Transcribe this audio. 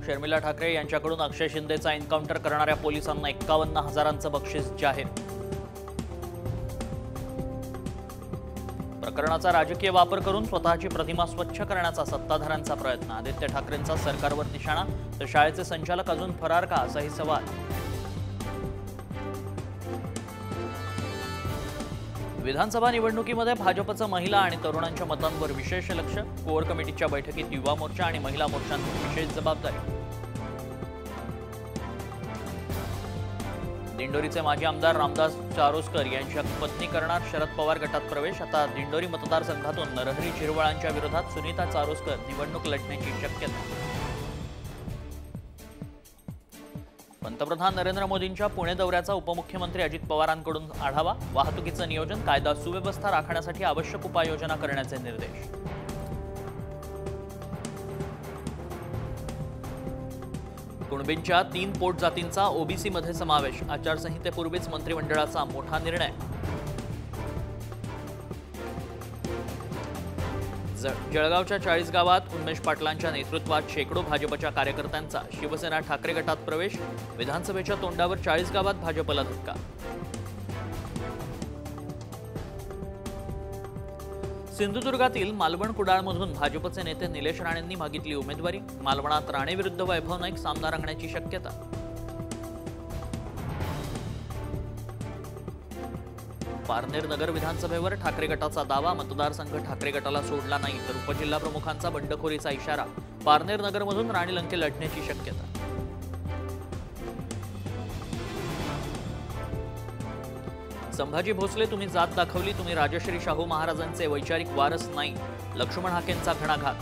शर्मिला ठाकरे यांच्याकडून अक्षय शिंदेचा एन्काउंटर करणाऱ्या पोलिसांना 51,000चं बक्षीस जाहीर। प्रकरणाचा राजकीय वापर करून स्वतःची प्रतिमा स्वच्छ करण्याचा सत्ताधाऱ्यांचा प्रयत्न। आदित्य ठाकरेंचा सरकारवर निशाणा, तर शाळेचे संचालक अजून फरार का, असाही सवाल। विधानसभा निवडणुकीमध्ये भाजपचं महिला आणि तरुणांच्या मतांवर विशेष लक्ष। कोर कमिटीच्या बैठकीत युवा मोर्चा आणि महिला मोर्चांची विशेष जबाबदारी। दिंडोरीचे माजी आमदार रामदास चारोस्कर यांच्या पत्नी करणार शरद पवार गटात प्रवेश। आता दिंडोरी मतदारसंघातून नरहरी झिरवाळांच्या विरोधात सुनीता चारोस्कर निवडणूक लढण्याची शक्यता। पंतप्रधान नरेंद्र मोदींच्या पुणे दौऱ्याचा उपमुख्यमंत्री अजित पवारांकडून आढावा। वाहतुकीचं नियोजन, कायदा सुव्यवस्था राखण्यासाठी आवश्यक उपाययोजना करण्याचे निर्देश। कुणबींच्या 3 पोट जातींचा ओबीसीमध्ये समावेश। आचारसंहितेपूर्वीच मंत्रिमंडळाचा मोठा निर्णय। जळगावच्या 40 गावात उन्मेष पाटलांच्या नेतृत्वात शेकडो भाजपच्या कार्यकर्त्यांचा शिवसेना ठाकरे गटात प्रवेश। विधानसभेच्या तोंडावर 40 गावात भाजपला धक्का। सिंधुदुर्गातील मालवण कुडाळमधून भाजपचे नेते निलेश राणेंनी मागितली उमेदवारी। मालवणात राणे विरुद्ध वैभव नाईक सामना रंगण्याची शक्यता। पारनेर नगर विधानसभेवर ठाकरे गटाचा दावा। मतदारसंघ ठाकरे गटाला सोडला नाही, तर उपजिल्हा प्रमुखांचा बंडखोरीचा इशारा। पारनेर नगरमधून राणी लंके लढण्याची शक्यता। संभाजी भोसले, तुम्ही जात दाखवली, तुम्ही राजश्री शाहू महाराजांचे वैचारिक वारस नाही। लक्ष्मण हाकेंचा घणाघात।